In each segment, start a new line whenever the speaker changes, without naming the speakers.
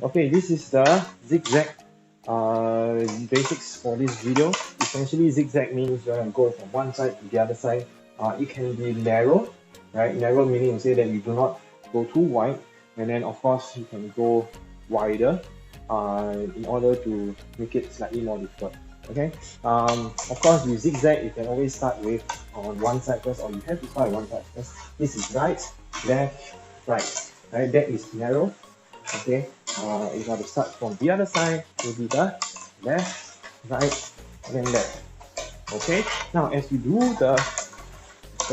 Okay, this is the zigzag basics for this video. Essentially, zigzag means you're going to go from one side to the other side. It can be narrow, right? Narrow meaning to say that you do not go too wide, and then of course you can go wider in order to make it slightly more difficult. Okay, of course with zigzag you can always start with on one side first, or you have to start on one side first. This is right, left, right. Right, that is narrow. Okay, you have to start from the other side, will be the left, right, and then left. Okay, now as you do the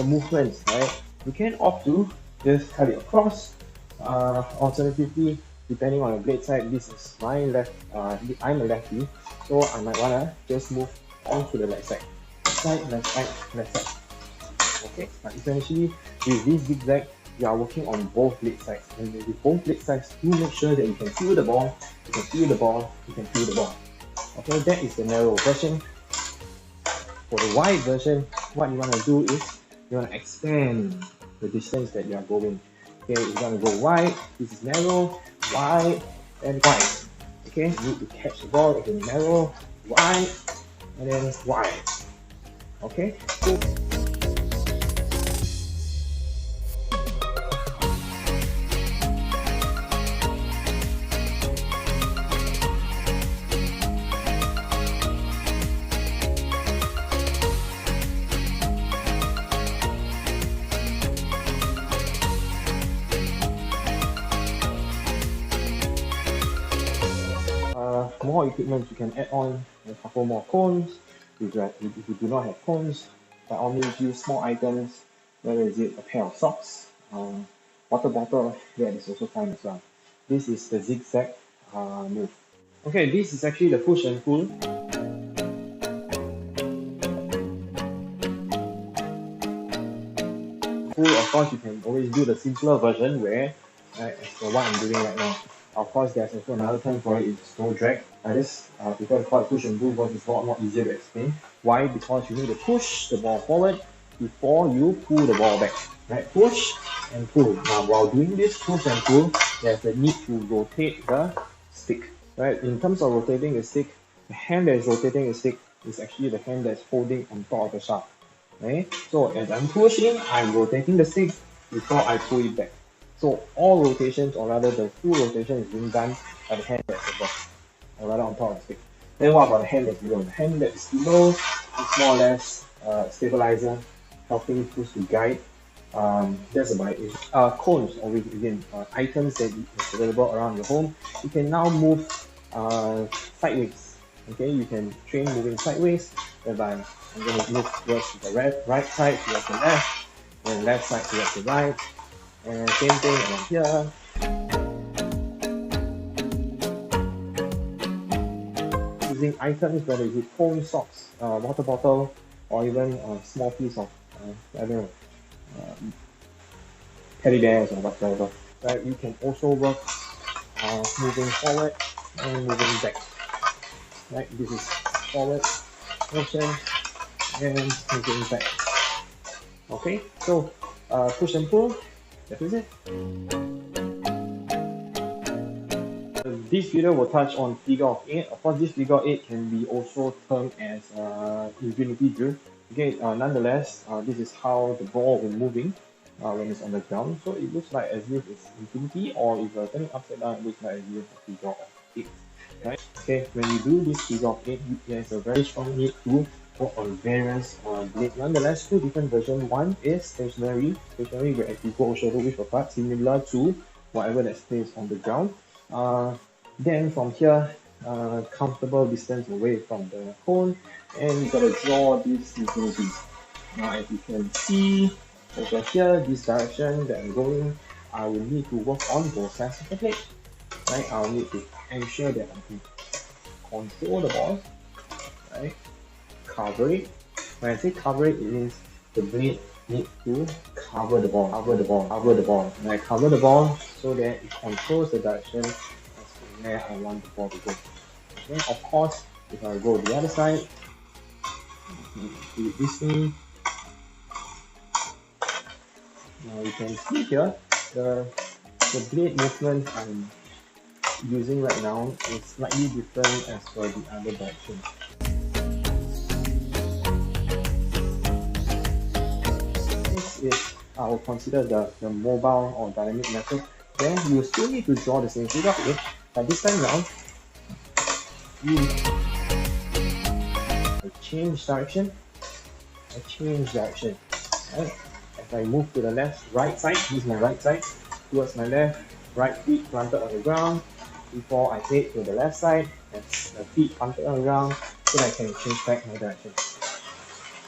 movements, right, you can opt to just cut it across. Alternatively, depending on the blade side, this is my left, I'm a lefty, so I might wanna just move on to the left side. Left side, left side. Okay, but essentially with this zigzag, you are working on both blade sides, and with both blade sides, you make sure that you can feel the ball, you can feel the ball, you can feel the ball. Okay, that is the narrow version. For the wide version, what you want to do is you want to expand the distance that you are going. Okay, you want to go wide, this is narrow, wide, and wide. Okay, you need to catch the ball again, narrow, wide, and then wide. Okay, so more equipment you can add on a couple more cones. If you do not have cones, by all means use small items, whether is it a pair of socks, water bottle, that is also fine as well. This is the zigzag move. Okay, this is actually the push and pull. Of course, you can always do the simpler version where, as for what I'm doing right now. Of course, there's also another term for it, it's no drag. I just prefer to call it push and pull because it's a lot more easier to explain. Why? Because you need to push the ball forward before you pull the ball back. Right? Push and pull. Now, while doing this push and pull, there's the need to rotate the stick. Right? In terms of rotating the stick, the hand that is rotating the stick is actually the hand that's holding on top of the shaft. Right? So as I'm pushing, I'm rotating the stick before I pull it back. So all rotations, or rather the full rotation, is being done by the hand that's above, or rather on top of the stick. Then what about the hand that's below? The hand that's below is more or less stabilizer, helping push to guide. That's about it. Cones, or again, items that is available around your home. You can now move sideways. Okay, you can train moving sideways, whereby I'm going to move towards the right side towards the left, and left side towards the right. And same thing around here. Using items, whether it's phone, socks, water bottle, or even a small piece of, I don't know, teddy bears or whatever. Right? You can also work moving forward and moving back. Right? This is forward motion and moving back. Okay, so push and pull. That is it. This video will touch on figure of 8. Of course, this figure of 8 can be also termed as infinity drill. Okay, nonetheless, this is how the ball will be moving when it's on the ground. So it looks like as if it's infinity, or if you're turning upside down, it looks like as if it's a figure of 8. Right? Okay, when you do this figure of 8, there's a very strong need to work on various blades. Nonetheless, two different versions. One is stationary where you go shoulder width apart, similar to whatever that's placed on the ground. Then from here, comfortable distance away from the cone, and you gotta draw these infinities. Now, as you can see over here, this direction that I'm going, I will need to work on both sides of the blade. Right? I'll need to ensure that I can control the ball. Right? Cover it. When I say cover it, it means the blade needs to cover the ball, And I cover the ball so that it controls the direction as to where I want the ball to go. Then of course, if I go the other side, do it this way. Now you can see here the blade movement I'm using right now is slightly different as per the other direction. Next is I will consider the mobile or dynamic method. Then you still need to draw the same figure, okay? But this time round, you change direction. Right? As I move to the right side, this is my right side, towards my left, right feet planted on the ground. Before I head to the left side, and the feet planted on the ground, so that I can change back my direction.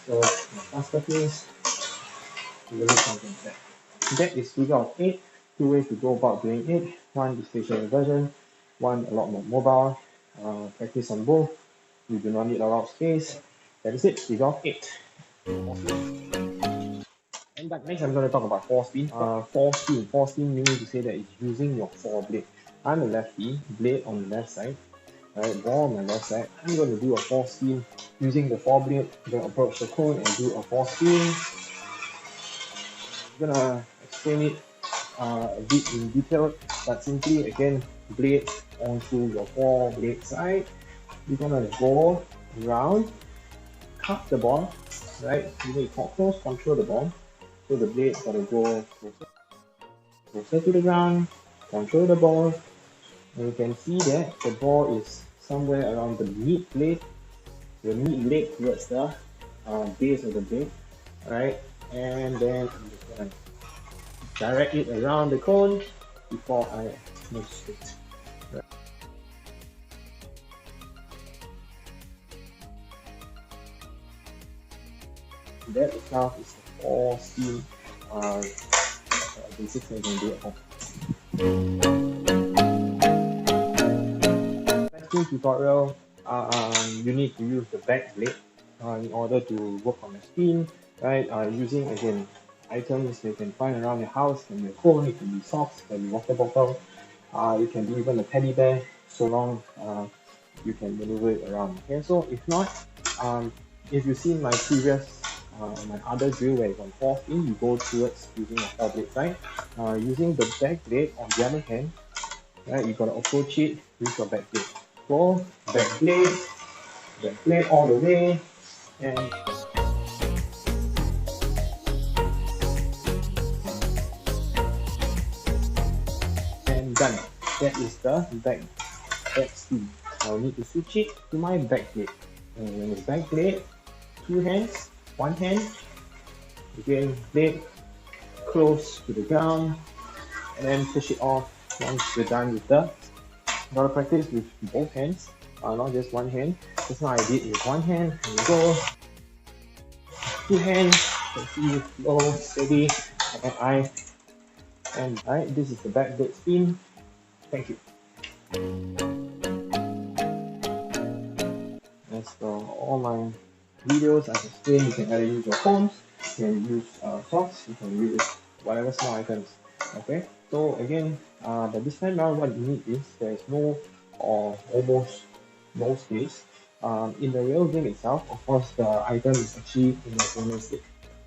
So my faster pace, it will look something like that. That is figure of 8. 2 ways to go about doing it. One is facial inversion, one a lot more mobile. Practice on both. You do not need a lot of space. That is it, figure of 8. And next I'm going to talk about Fore-Spin. Fore-Spin meaning to say that it's using your fore blade. I'm a lefty, blade on the left side, right, ball on my left side. I'm going to do a Fore-Spin using the fore blade. I'm going to approach the cone and do a Fore-Spin. I'm going to explain it a bit in detail, but simply again, blade onto your fore blade side. You're going to go around, cut the ball, right? You need to close control the ball. So the blade got to go closer to the ground, control the ball. And you can see that the ball is somewhere around the mid blade, the mid leg towards the base of the blade, right? And then I'm just gonna direct it around the cone before I move straight. Right. That itself is the Fore-Spin basics that you can do at home. Tutorial, you need to use the back blade in order to work on the spin, right? Using again items you can find around your house. It can be a cone, it can be socks, it can be water bottle, it can be even a teddy bear, so long you can maneuver it around. Okay, so if not, if you've seen my previous my other drill where it's on Fore-Spin, you go towards using a fore blade side. Using the back blade on the other hand, right, you gotta approach it with your back blade. Go back blade all the way, and done. That is the back spin. I'll need to switch it to my back blade. And when it's back blade, 2 hands, 1 hand, again blade close to the ground, and then push it off once you're done with the. Gotta practice with both hands, not just 1 hand. Just now I did with 1 hand, and you go. 2 hands, you can see slow, steady, and eye. And alright, this is the back blade spin. Thank you. As for all my videos, as I explained, you can either use your phones, you can use socks, you can use whatever small items. Okay, so again, but this time around what you need is there is no or almost no space. In the real game itself, of course, the item is actually in the opponent's stick,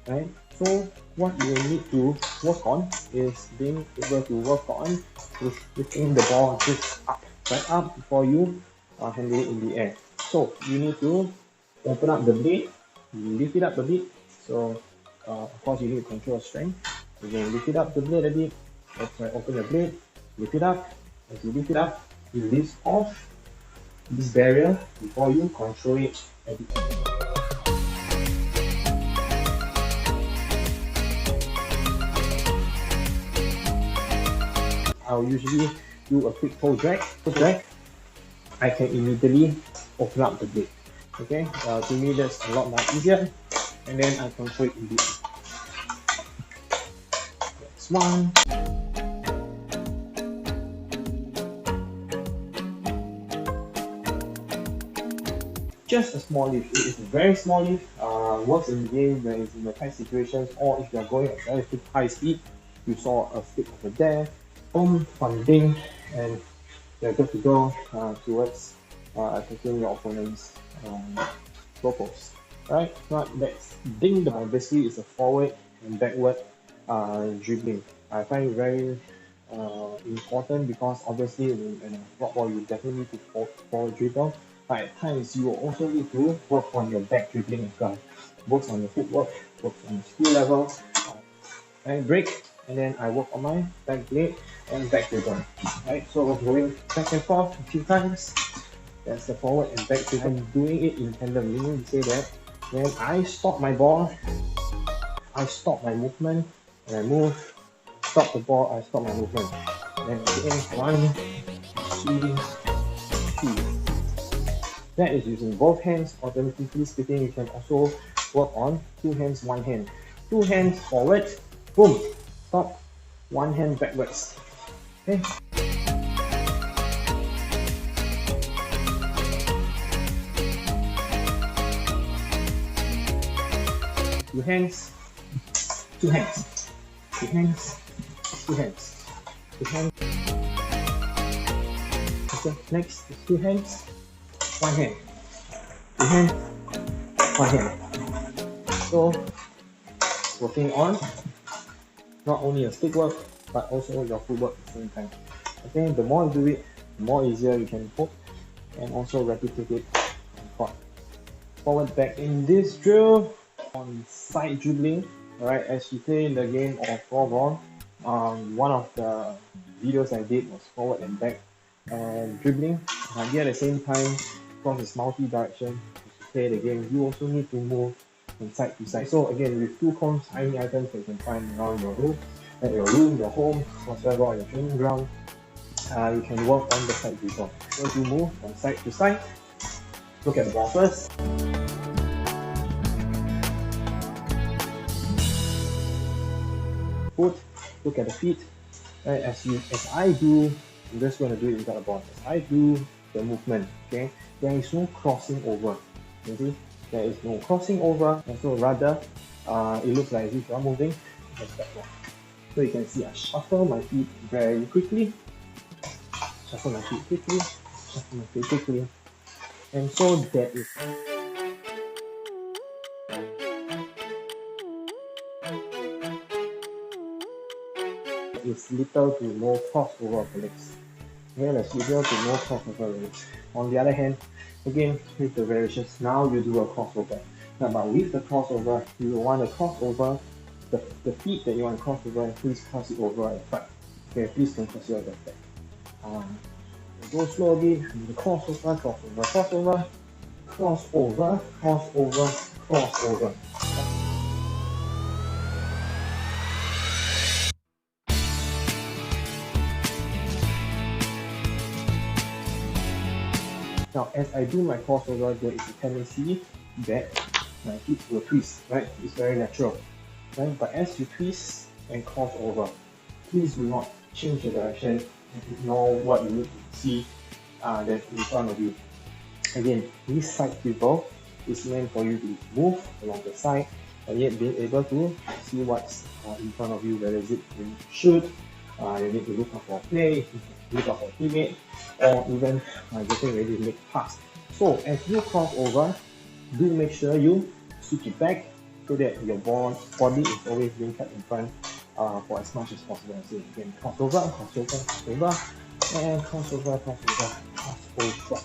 right? So what you will need to work on is being able to work on is lifting the ball just up, right up before you handle it in the air. So you need to open up the blade, lift it up a bit. So of course you need to control strength. Again, lift it up the blade a bit. That's right, open the blade, lift it up. As you lift it up, you lift off this barrier before you control it a bit. I'll usually do a quick toe drag. I can immediately open up the blade. Okay, to me that's a lot more easier, and then I control it immediately. That's one. Just a small lift. It is a very small lift. Works in the game where it's in the tight situations, or if you are going at very high speed. You saw a flick over there. Boom, funding, and you're good to go towards attacking your opponent's goalpost. Right? Not that's ding. Basically, it's a forward and backward dribbling. I find it very important because obviously in a floorball you definitely need to forward dribble, but at times you will also need to work on your back dribbling as well. Works on your footwork, works on your skill level, and break, and then I work on my back blade and back dribble. Right, so going back and forth a few times. That's the forward and back dribble. I'm doing it in tandem, meaning to say that when I stop my ball, I stop my movement, and I move, stop the ball, I stop my movement. Then again, 1, 2, 3. That is using both hands. Alternatively speaking, you can also work on 2 hands, 1 hand. 2 hands forward, boom, stop, 1 hand backwards. Okay. 2 hands, 2 hands, 2 hands, 2 hands, 2 hands. Okay, next is 2 hands, 1 hand, 2 hands, 1 hand. So, working on not only your stick work, but also your footwork at the same time. Okay, the more you do it, the more easier you can hook and also replicate it on court. Forward back in this drill on side dribbling. Alright, as you play in the game of floorball, one of the videos I did was forward and back and dribbling. Yet at the same time, because it's multi-direction, as you play the game, you also need to move from side to side. So again, with 2 cones, tiny items that you can find around your room, your home, whatever, or your training ground, you can work on the side dribble. So as you move from side to side, look at the ball first. Foot, look at the feet. Right, as I do, I'm just going to do it without a ball. As I do the movement, okay, there is no crossing over. You see, there is no crossing over, and so rather, it looks like as if you're moving just backward. So you can see I shuffle my feet very quickly, shuffle my feet quickly, shuffle my feet quickly, and so that is. Is little to no crossover of the legs. Okay, there's little to no crossover of the legs. On the other hand, again, with the variations, now you do a crossover. Now, but with the crossover, you want to cross over the feet that you want to cross over, and please cross it over at the front. Okay, please don't cross it over at the back. Go slowly, the crossover, crossover, crossover, crossover, crossover, crossover. Now, as I do my crossover, there is a tendency that my feet will twist, right? It's very natural, right? But as you twist and cross over, please do not change the direction and ignore what you need to see that's in front of you. Again, this side dribble is meant for you to move along the side and yet being able to see what's in front of you, whether is it you need to shoot, you need to look up for play, look up for teammate, or even getting ready to make a pass. So as you cross over, do make sure you switch it back so that your body is always being kept in front for as much as possible. So again, cross over, cross over, cross over, and cross over, cross over, cross over.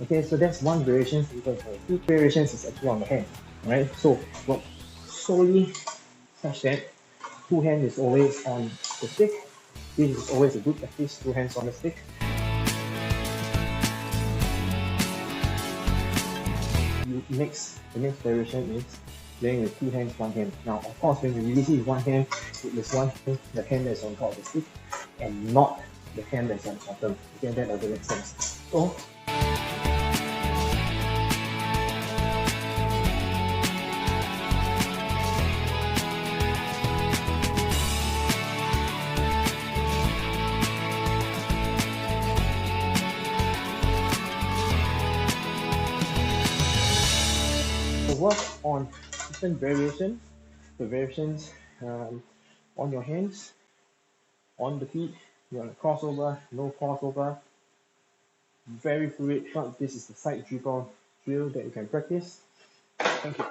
Okay, so that's one variation. Because 2 variations is actually on the hand, right? So work solely such that 2 hands is always on the stick. This is always a good practice, 2 hands on the stick. The next variation is playing with 2 hands, 1 hand. Now, of course, when you release it with 1 hand, it is one hand, the hand that's on top of the stick, and not the hand that's on bottom. Okay, that doesn't make sense. So, work on different variations. The variations on your hands, on the feet, you want to crossover, no crossover. Very fluid shot. This is the side dribble drill that you can practice. Thank you.